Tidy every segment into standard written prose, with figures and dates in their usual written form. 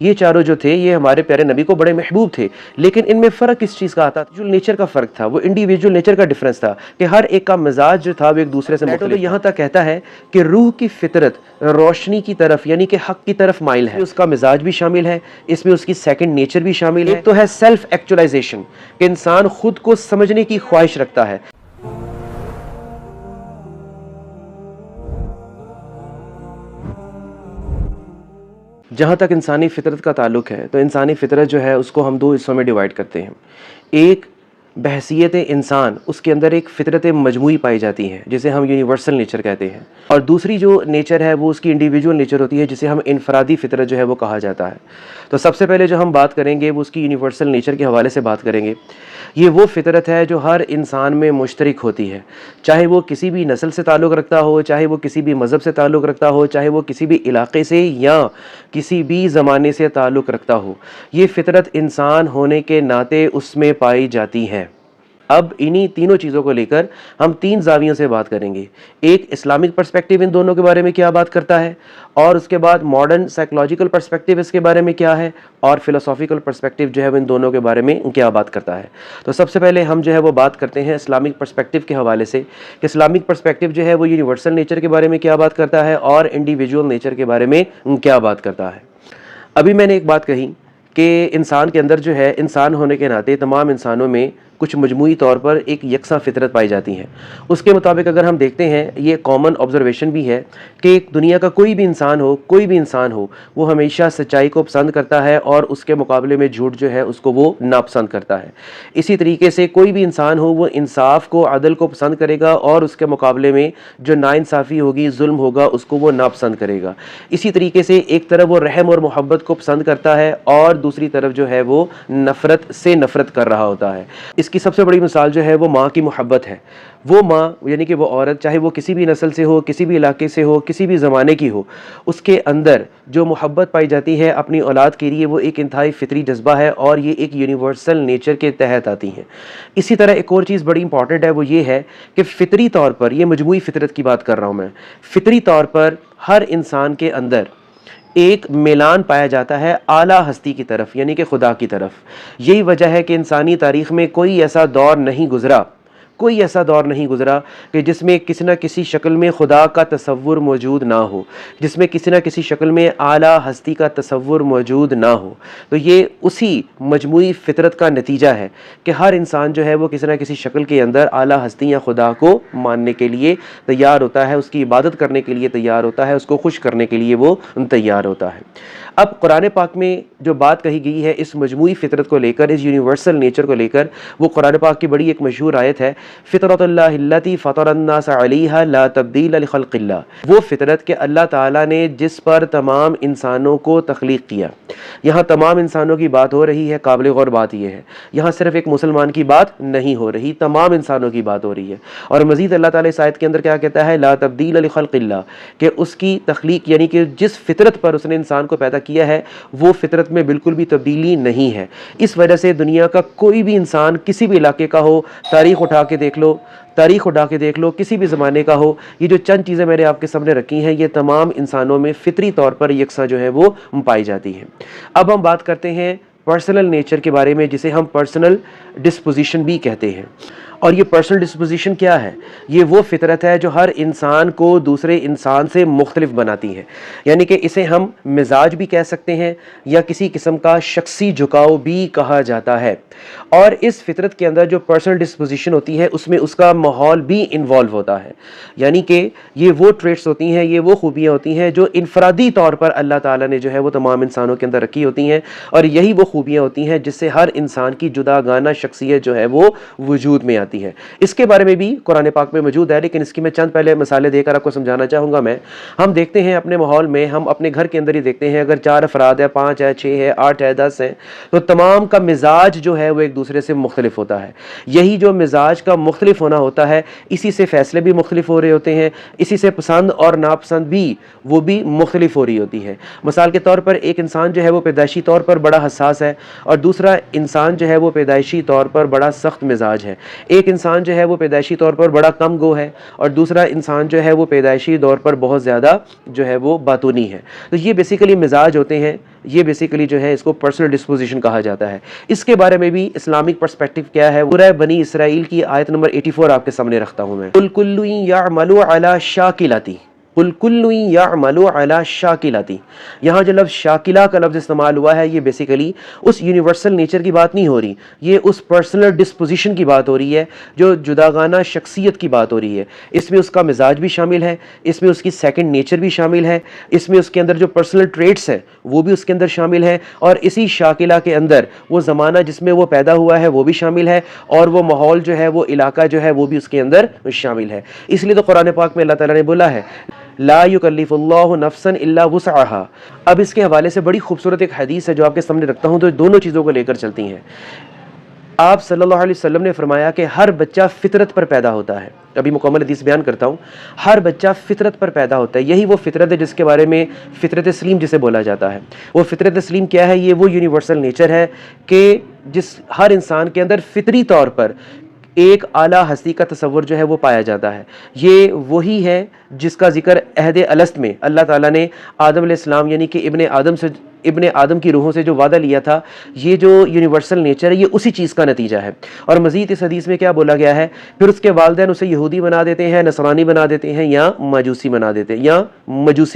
ये चारों जो थे ये हमारे प्यारे नबी को बड़े महबूब थे, लेकिन इनमें फ़र्क किस चीज़ का आता था? जो नेचर का फ़र्क था, वो इंडिविजुअल नेचर का डिफरेंस था कि हर एक का मिजाज जो था वो एक दूसरे से मुख्तलिफ। तो यहाँ तक कहता है कि रूह की फितरत रोशनी की तरफ यानी कि हक की तरफ माइल है, उसका मिजाज भी शामिल है, इसमें उसकी सेकंड नेचर भी शामिल है। एक तो है सेल्फ एक्चुअलाइजेशन कि इंसान खुद को समझने की ख्वाहिश रखता है। जहाँ तक इंसानी फितरत का ताल्लुक़ है तो इंसानी फितरत जो है उसको हम दो हिस्सों में डिवाइड करते हैं। एक बहसियत इंसान, उसके अंदर एक फ़ितरत मजमूई पाई जाती है जिसे हम यूनिवर्सल नेचर कहते हैं, और दूसरी जो नेचर है वो उसकी इंडिविजुअल नेचर होती है जिसे हम इनफरादी फ़ितरत जो है वो कहा जाता है। तो सबसे पहले जो हम बात करेंगे वो उसकी यूनिवर्सल नेचर के हवाले से बात करेंगे। ये वो फ़ितरत है जो हर इंसान में मुश्तरक होती है, चाहे वो किसी भी नस्ल से ताल्लुक़ रखता हो, चाहे वो किसी भी मज़हब से ताल्लुक़ रखता हो, चाहे वो किसी भी इलाक़े से या किसी भी ज़माने से ताल्लुक़ रखता हो। ये फ़ितरत इंसान होने के नाते उसमें पाई जाती है। अब इन्हीं तीनों चीज़ों को लेकर हम तीन ज़ावियों से बात करेंगे। एक इस्लामिक पर्सपेक्टिव इन दोनों के बारे में क्या बात करता है, और उसके बाद मॉडर्न साइकोलॉजिकल पर्सपेक्टिव इसके बारे में क्या है, और फिलोसॉफिकल पर्सपेक्टिव जो है वो इन दोनों के बारे में क्या बात करता है। तो सबसे पहले हम जो है वो बात करते हैं इस्लामिक पर्सपेक्टिव के हवाले से कि इस्लामिक पर्सपेक्टिव जो है वो यूनिवर्सल नेचर के बारे में क्या बात करता है और इंडिविजुअल नेचर के बारे में क्या बात करता है। अभी मैंने एक बात कही कि इंसान के अंदर जो है, इंसान होने के नाते तमाम इंसानों में कुछ मजमूई तौर पर एक यकसा फितरत पाई जाती है। उसके मुताबिक अगर हम देखते हैं, ये कॉमन ऑब्जर्वेशन भी है कि दुनिया का कोई भी इंसान हो वो हमेशा सच्चाई को पसंद करता है और उसके मुकाबले में झूठ जो है उसको वो नापसंद करता है। इसी तरीके से कोई भी इंसान हो वो इंसाफ को, अदल को पसंद करेगा और उसके मुकाबले में जो नाइंसाफ़ी होगी, जुल्म होगा, उसको वो नापसंद करेगा। इसी तरीके से एक तरफ वो रहम और मोहब्बत को पसंद करता है और दूसरी तरफ जो है वो नफ़रत से नफ़रत कर रहा होता है। इसकी सबसे बड़ी मिसाल जो है वो माँ की मोहब्बत है। वो माँ यानी कि वो औरत, चाहे वो किसी भी नस्ल से हो, किसी भी इलाके से हो, किसी भी ज़माने की हो, उसके अंदर जो मोहब्बत पाई जाती है अपनी औलाद के लिए वो एक इंतहाई फितरी जज्बा है और ये एक यूनिवर्सल नेचर के तहत आती है। इसी तरह एक और चीज़ बड़ी इंपॉर्टेंट है, वो ये है कि फ़ितरी तौर पर, ये मजमूई फ़ितरत की बात कर रहा हूँ मैं, फ़ितरी तौर पर हर इंसान के अंदर एक मिलान पाया जाता है आला हस्ती की तरफ यानी कि खुदा की तरफ। यही वजह है कि इंसानी तारीख़ में कोई ऐसा दौर नहीं गुज़रा कि जिसमें किसी न किसी शक्ल में खुदा का तसव्वुर मौजूद ना हो, जिसमें किसी न किसी शक्ल में आला हस्ती का तसव्वुर मौजूद ना हो। तो ये उसी मजमूई फ़ितरत का नतीजा है कि हर इंसान जो है वो किसी न किसी शक्ल के अंदर आला हस्ती या खुदा को मानने के लिए तैयार होता है, उसकी इबादत करने के लिए तैयार होता है, उसको खुश करने के लिए वो तैयार होता है। अब कुरान पाक में जो बात कही गई है इस मजमूई फ़ितरत को लेकर, इस यूनिवर्सल नेचर को लेकर, वो कुरान पाक की बड़ी एक मशहूर आयत है, फ़ितरतुल्लाहिल्लती फ़तरन्नास अलैहा ला तब्दील लिखल्क़िल्लाह। वो फ़ितरत के अल्लाह ताला ने जिस पर तमाम इंसानों को तख्लीक़ किया। यहाँ तमाम इंसानों की बात हो रही है, काबिल गौर बात यह है, यहाँ सिर्फ एक मुसलमान की बात नहीं हो रही, तमाम इंसानों की बात हो रही है। और मज़ीद अल्लाह ताला इस आयत के अंदर क्या कहता है, ला तब्दील लिखल्क़िल्लाह, कि उसकी तख्लीक़ यानी कि जिस फ़ितरत पर उसने इंसान को पैदा किया है वो फ़ितरत में बिल्कुल भी तब्दीली नहीं है। इस वजह से दुनिया का कोई भी इंसान किसी भी इलाके का हो, तारीख़ उठा के देख लो, किसी भी ज़माने का हो, ये जो चंद चीज़ें मैंने आपके सामने रखी हैं ये तमाम इंसानों में फ़ितरी तौर पर यकसा जो है वो पाई जाती हैं। अब हम बात करते हैं पर्सनल नेचर के बारे में, जिसे हम पर्सनल डिस्पोजिशन भी कहते हैं। और ये पर्सनल डिस्पोजिशन क्या है? ये वो फ़ितरत है जो हर इंसान को दूसरे इंसान से मुख्तलिफ बनाती है, यानी कि इसे हम मिजाज भी कह सकते हैं या किसी किस्म का शख्सी झुकाव भी कहा जाता है। और इस फ़ितरत के अंदर जो पर्सनल डिस्पोजिशन होती है उसमें उसका माहौल भी इन्वॉल्व होता है, यानी कि ये वो ट्रेट्स होती हैं, ये वो खूबियाँ होती हैं जो इनफरादी तौर पर अल्लाह ताला ने जो है वो तमाम इंसानों के अंदर रखी होती हैं, और यही वो खूबियाँ होती हैं जिससे हर इंसान की जुदागाना शख्सियत जो है वो वजूद में आती है। इसके बारे में भी कुरान पाक में मौजूद है, लेकिन इसकी मैं चंद पहले मिसालें देकर आपको समझाना चाहूँगा। हम देखते हैं अपने माहौल में, हम अपने घर के अंदर ही देखते हैं, अगर 4 अफराद है, 5 है, 6 है, 8 है, 10 है, तो तमाम का मिजाज जो है वो एक दूसरे से मुख्तलिफ होता है। यही जो मिजाज का मुख्तलिफ होना होता है, इसी से फ़ैसले भी मुख्तलिफ हो रहे होते हैं, इसी से पसंद और नापसंद भी वो भी मुख्तलिफ हो रही होती है। मिसाल के तौर पर एक इंसान जो है वो पैदाइशी तौर पर बड़ा हसास है और दूसरा इंसान जो है वो पैदाइशी तौर पर बड़ा सख्त मिजाज है। एक इंसान जो है वो पैदाइशी तौर पर बड़ा कम गो है और दूसरा इंसान जो है वो पैदाइशी तौर पर बहुत ज़्यादा जो है वो बातूनी है। तो ये बेसिकली मिजाज होते हैं, ये बेसिकली जो है इसको पर्सनल डिस्पोजिशन कहा जाता है। इसके बारे में भी इस्लामिक पर्सपेक्टिव क्या है, सूरह बनी इसराइल की आयत नंबर 84 आपके सामने रखता हूँ मैं। कुल कुल्लु यअमलु अला शाकिलती, कुल कुल्लु यअमलु अला शाकिलती। यहाँ जो लफ्ज़ शाकिला का लफ्ज़ इस्तेमाल हुआ है ये बेसिकली उस यूनिवर्सल नेचर की बात नहीं हो रही, ये उस पर्सनल डिस्पोजिशन की बात हो रही है, जो जुदागाना शख्सियत की बात हो रही है। इसमें उसका मिजाज भी शामिल है, इसमें उसकी सेकंड नेचर भी शामिल है, इसमें उसके अंदर जो पर्सनल ट्रेट्स हैं वो भी उसके अंदर शामिल है, और इसी शाकिला के अंदर वो ज़माना जिसमें वो पैदा हुआ है वो भी शामिल है, और वो माहौल जो है, वो इलाका जो है वो भी उसके अंदर शामिल है। इसलिए तो कुरान पाक में अल्लाह ताला ने बोला है ला युकल्लिफुल्लाहु नफ्सन इल्ला वुसअहा। अब इसके हवाले से बड़ी खूबसूरत एक हदीस है जो आपके सामने रखता हूँ, तो दोनों चीज़ों को लेकर चलती हैं। आप सल्लल्लाहु अलैहि वसल्लम ने फरमाया कि हर बच्चा फितरत पर पैदा होता है। अभी मुकम्मल हदीस बयान करता हूँ। हर बच्चा फितरत पर पैदा होता है, यही वो फितरत है जिसके बारे में फितरत सलीम जिसे बोला जाता है। वो फितरत सलीम क्या है? ये वो यूनिवर्सल नेचर है कि जिस हर इंसान के अंदर फितरी तौर पर एक आला हस्ती का तसव्वुर जो है वो पाया जाता है। ये वही है जिसका जिक्र अहद अलस्त में अल्लाह ताला ने आदम अलैहिस्सलाम यानी कि इब्ने आदम की रूहों से जो वादा लिया था, ये जो यूनिवर्सल नेचर है ये उसी चीज़ का नतीजा है। और मज़ीद इस हदीस में क्या बोला गया है, फिर उसके वालिदैन उसे यहूदी बना देते हैं, नसरानी बना देते हैं, या मजूसी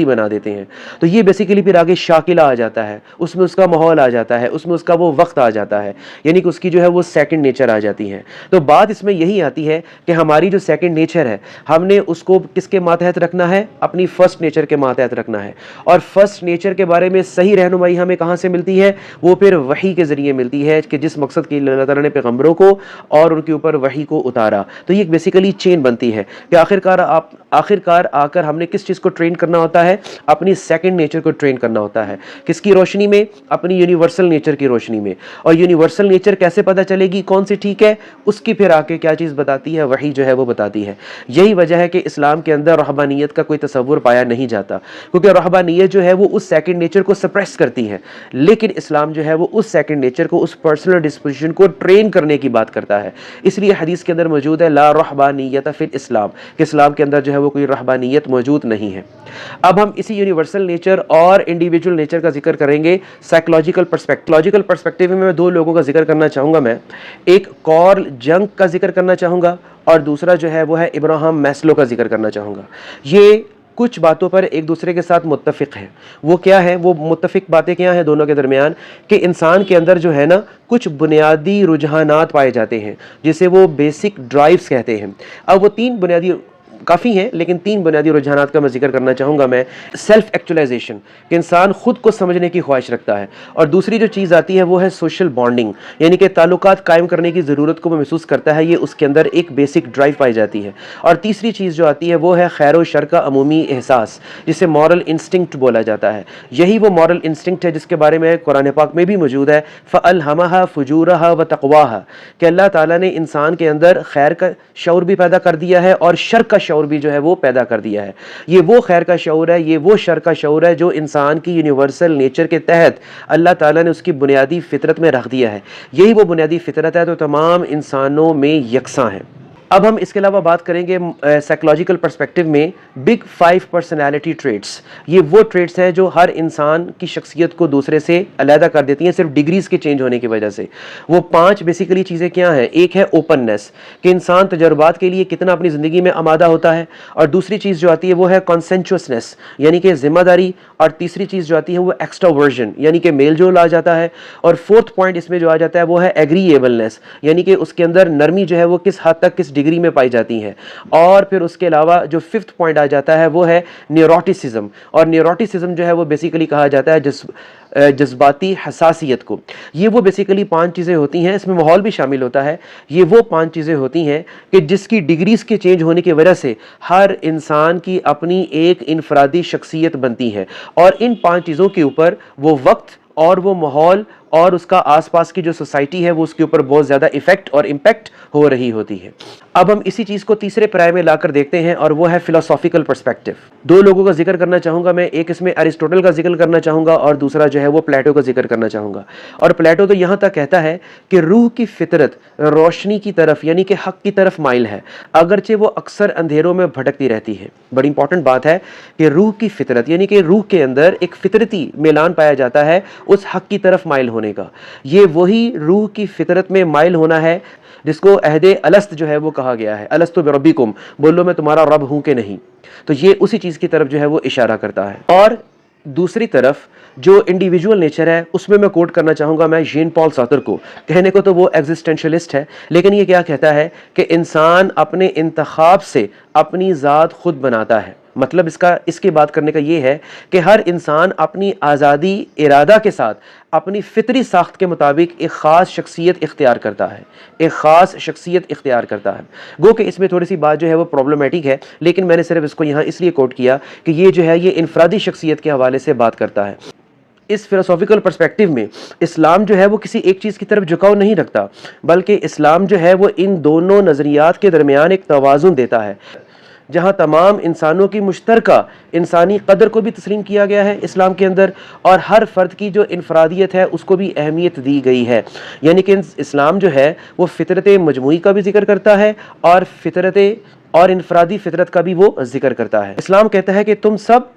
बना देते हैं। तो ये बेसिकली फिर आगे शाकिला आ जाता है, उसमें उसका माहौल आ जाता है, उसमें उसका वो वक्त आ जाता है, यानी कि उसकी जो है वो सेकंड नेचर आ जाती है। तो बात इसमें यही आती है कि हमारी जो सेकंड नेचर है हमने उसको किसके मातहत रखना है? अपनी फर्स्ट नेचर के मातहत रखना है। और फर्स्ट नेचर के बारे में सही रहनुमाई हमें कहाँ से मिलती है? वो फिर वही के ज़रिए मिलती है कि जिस मकसद के लिए अल्लाह ताला ने पैगंबरों को और उनके ऊपर वही को उतारा। तो ये बेसिकली चेन बनती है कि आखिरकार आकर हमने किस चीज़ को ट्रेन करना होता है? अपनी सेकंड नेचर को ट्रेन करना होता है। किसकी रोशनी में? अपनी यूनिवर्सल नेचर की रोशनी में। और यूनिवर्सल नेचर कैसे पता चलेगी कौन सी ठीक है? उसकी फिर आके क्या चीज़ बताती है? वही जो है वो बताती है। यही वजह है कि इस्लाम के अंदर रहबानियत का कोई तसव्वुर पाया नहीं जाता, क्योंकि रहबानियत जो है वो उस सेकंड नेचर को सप्रेस करती है, लेकिन इस्लाम जो है वो उस सेकंड नेचर को, उस पर्सनल डिस्पोजिशन को ट्रेन करने की बात करता है। इसलिए हदीस के अंदर मौजूद है ला रहबानियत फिल इस्लाम, कि इस्लाम के अंदर जो है वो कोई रहबानियत मौजूद नहीं है। अब हम इसी यूनिवर्सल नेचर और इंडिविजुअल नेचर का जिक्र करेंगे साइकोलॉजिकल पर्सपेक्टिव में। मैं दो लोगों का जिक्र करना चाहूँगा। मैं एक कार्ल जंग का जिक्र करना चाहूँगा और दूसरा जो है वो है इब्राहिम मैस्लो का जिक्र करना चाहूँगा। ये कुछ बातों पर एक दूसरे के साथ मुत्तफिक हैं। वो क्या है? वो मुत्तफिक बातें क्या हैं दोनों के दरमियान? कि इंसान के अंदर जो है ना कुछ बुनियादी रुझानात पाए जाते हैं जिसे वो बेसिक ड्राइव्स कहते हैं। अब वो तीन बुनियादी काफ़ी हैं, लेकिन तीन बुनियादी रुझानात का मैं जिक्र करना चाहूँगा मैं। सेल्फ एक्चुअलाइजेशन, कि इंसान खुद को समझने की ख्वाहिश रखता है, और दूसरी जो चीज़ आती है वो है सोशल बॉन्डिंग, यानी कि ताल्लुकात कायम करने की ज़रूरत को वो महसूस करता है। ये उसके अंदर एक बेसिक ड्राइव पाई जाती है। और तीसरी चीज़ जो आती है वो है खैर व शर का अमूमी एहसास, जिसे मॉरल इंस्टिंक्ट बोला जाता है। यही वो मॉरल इंस्टिंक्ट है जिसके बारे में कुरान पाक में भी मौजूद है फ़अल्हमहा फ़ुजूरहा व तक़वाहा, कि अल्लाह ताला ने इंसान के अंदर खैर का शऊर भी पैदा कर दिया है और शर का शऊर भी जो है वो पैदा कर दिया है। ये वो खैर का शऊर है, ये वो शर का शऊर है जो इंसान की यूनिवर्सल नेचर के तहत अल्लाह ताला ने उसकी बुनियादी फितरत में रख दिया है। यही वो बुनियादी फितरत है तो तमाम इंसानों में यकसां है। अब हम इसके अलावा बात करेंगे साइकोलॉजिकल पर्सपेक्टिव में बिग 5 पर्सनैलिटी ट्रेट्स। ये वो ट्रेट्स हैं जो हर इंसान की शख्सियत को दूसरे से अलहदा कर देती हैं सिर्फ डिग्रीज के चेंज होने की वजह से। वो 5 बेसिकली चीज़ें क्या हैं? एक है ओपननेस, कि इंसान तजर्बात के लिए कितना अपनी ज़िंदगी में आमादा होता है, और दूसरी चीज़ जो आती है वो है कॉन्सेंचुअसनेस, यानी कि ज़िम्मेदारी, और तीसरी चीज़ जो आती है वो एक्स्ट्रावर्जन, यानी कि मेल जोल आ जाता है, और फोर्थ पॉइंट इसमें जो आ जाता है वो है एग्रीएबलनेस, यानी कि उसके अंदर नरमी जो है वो किस हद तक किस डिग्री में पाई जाती है। और फिर उसके अलावा जो फिफ्थ पॉइंट आ जाता है वो है न्यूरोटिसिज्म, और न्यूरोटिसिज्म जो है वो बेसिकली कहा जाता है जज्बाती हसासियत को। ये वो बेसिकली 5 चीज़ें होती हैं, इसमें माहौल भी शामिल होता है। ये वो 5 चीज़ें होती हैं कि जिसकी डिग्रीज के चेंज होने की वजह से हर इंसान की अपनी एक इनफरादी शख्सियत बनती है, और इन 5 चीज़ों के ऊपर वो वक्त और वो माहौल और उसका आसपास की जो सोसाइटी है वो उसके ऊपर बहुत ज़्यादा इफेक्ट और इम्पैक्ट हो रही होती है। अब हम इसी चीज़ को तीसरे पर्याय में लाकर देखते हैं और वो है फिलोसॉफिकल पर्सपेक्टिव। दो लोगों का जिक्र करना चाहूँगा मैं, एक इसमें अरिस्टोटल का जिक्र करना चाहूँगा और दूसरा जो है वो प्लेटो का जिक्र करना चाहूँगा। और प्लेटो तो यहाँ तक कहता है कि रूह की फितरत रोशनी की तरफ यानी कि हक की तरफ माइल है, अगरचे वो अक्सर अंधेरों में भटकती रहती है। बड़ी इंपॉर्टेंट बात है कि रूह की फितरत यानी कि रूह के अंदर एक फितरती मिलान पाया जाता है उस हक की तरफ माइल होने का। ये वही रूह की फितरत में माइल होना है जिसको अहदे अलस्त जो है वो कहा गया है, अलस्तु बिरब्बिकुम, बोलो मैं तुम्हारा रब हूं कि नहीं। तो ये उसी चीज़ की तरफ जो है वो इशारा करता है। और दूसरी तरफ जो इंडिविजुअल नेचर है उसमें मैं कोट करना चाहूँगा मैं जेन पॉल सार्त्र को। कहने को तो वो एग्जिस्टेंशलिस्ट है, लेकिन ये क्या कहता है कि इंसान अपने इंतखाब से अपनी ज़ात खुद बनाता है। मतलब इसकी बात करने का ये है कि हर इंसान अपनी आज़ादी इरादा के साथ अपनी फितरी साख्त के मुताबिक एक ख़ास शख्सियत इख्तियार करता है, एक ख़ास शख्सियत इख्तियार करता है। गो कि इसमें थोड़ी सी बात जो है वो प्रॉब्लमेटिक है, लेकिन मैंने सिर्फ इसको यहाँ इसलिए कोट किया कि ये जो है ये इनफरादी शख्सियत के हवाले से बात करता है। इस फिलोसॉफिकल पर्सपेक्टिव में इस्लाम जो है वो किसी एक चीज़ की तरफ झुकाव नहीं रखता, बल्कि इस्लाम जो है वो इन दोनों नज़रियात के दरमियान एक तवाज़ुन देता है, जहाँ तमाम इंसानों की मुश्तरका इंसानी कदर को भी तस्लीम किया गया है इस्लाम के अंदर, और हर फ़र्द की जो इनफरादियत है उसको भी अहमियत दी गई है। यानी कि इस्लाम जो है वो फ़ितरत मजमूई का भी जिक्र करता है और फ़ितरत और इनफरादी फ़ितरत का भी वो जिक्र करता है। इस्लाम कहता है कि तुम सब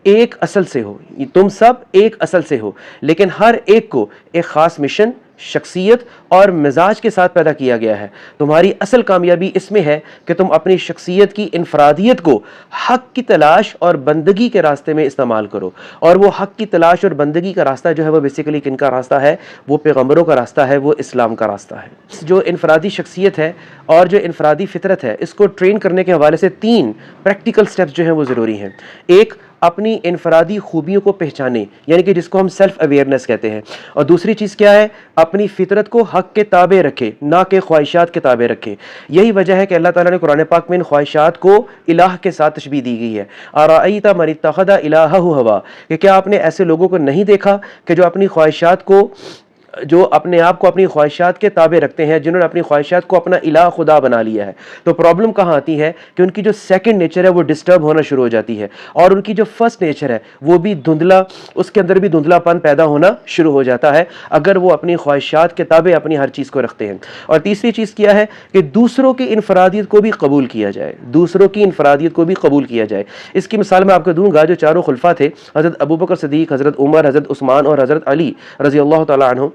एक असल से हो, तुम सब एक असल से हो, लेकिन हर एक को एक ख़ास मिशन, शख्सियत और मिजाज के साथ पैदा किया गया है। तुम्हारी असल कामयाबी इसमें है कि तुम अपनी शख्सियत की इनफरादियत को हक की तलाश और बंदगी के रास्ते में इस्तेमाल करो। और वो हक की तलाश और बंदगी का रास्ता जो है वो बेसिकली किन का रास्ता है? वो पैगम्बरों का रास्ता है, वो इस्लाम का रास्ता है। जो इनफरादी शख्सियत है और जो इनफरादी फितरत है, इसको ट्रेन करने के हवाले से 3 प्रैक्टिकल स्टेप्स जो हैं वो ज़रूरी हैं। एक, अपनी इनफरादी खूबियों को पहचाने, यानी कि जिसको हम सेल्फ अवेयरनेस कहते हैं। और दूसरी चीज़ क्या है? अपनी फितरत को हक के ताबे रखे, ना कि ख्वाहिशात के ताबे रखे। यही वजह है कि अल्लाह ताला ने कुरान पाक में इन ख्वाहिशात को इलाह के साथ तशबीह दी गई है। अराअयता मन इत्तखज़ इलाहहु हवा, कि क्या आपने ऐसे लोगों को नहीं देखा कि जो अपनी ख्वाहिशात को, जो अपने आप को अपनी ख्वाहिशात के ताबे रखते हैं, जिन्होंने अपनी ख्वाहिशात को अपना इलाह खुदा बना लिया है। तो प्रॉब्लम कहाँ आती है कि उनकी जो सेकंड नेचर है वो डिस्टर्ब होना शुरू हो जाती है, और उनकी जो फर्स्ट नेचर है वो भी धुंधला, उसके अंदर भी धुंधलापन पैदा होना शुरू हो जाता है अगर वो अपनी ख्वाहिशात के ताबे अपनी हर चीज़ को रखते हैं। और तीसरी चीज़ क्या है कि दूसरों की इनफरादियत को भी कबूल किया जाए, दूसरों की इनफरादियत को भी कबूल किया जाए। इसकी मिसाल मैं आपको दूंगा। जो चारों खुलफा थे, हज़रत अबू बकर सिद्दीक़, हज़रत उमर, हज़रत उस्मान और हज़रत अली रज़ी अल्लाह तआला अन्हु,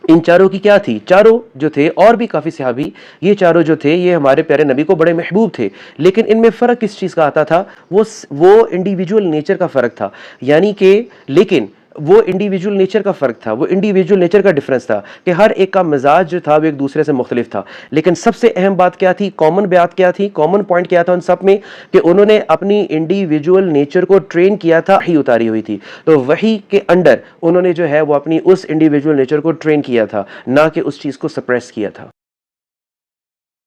इन चारों की क्या थी? चारों जो थे, और भी काफ़ी सहाबी, ये चारों जो थे ये हमारे प्यारे नबी को बड़े महबूब थे। लेकिन इनमें फ़र्क किस चीज़ का आता था? वो इंडिविजुअल नेचर का फ़र्क था। यानी कि लेकिन वो इंडिविजुअल नेचर का फ़र्क था, वो इंडिविजुअल नेचर का डिफरेंस था कि हर एक का मिजाज जो था वो एक दूसरे से मुख्तलिफ था। लेकिन सबसे अहम बात क्या थी? कॉमन बात क्या थी? कॉमन पॉइंट क्या था उन सब में? कि उन्होंने अपनी इंडिविजुअल नेचर को ट्रेन किया था, वही उतारी हुई थी। तो वही के अंडर उन्होंने जो है वो अपनी उस इंडिविजुअल नेचर को ट्रेन किया था, ना कि उस चीज़ को सप्रेस किया था।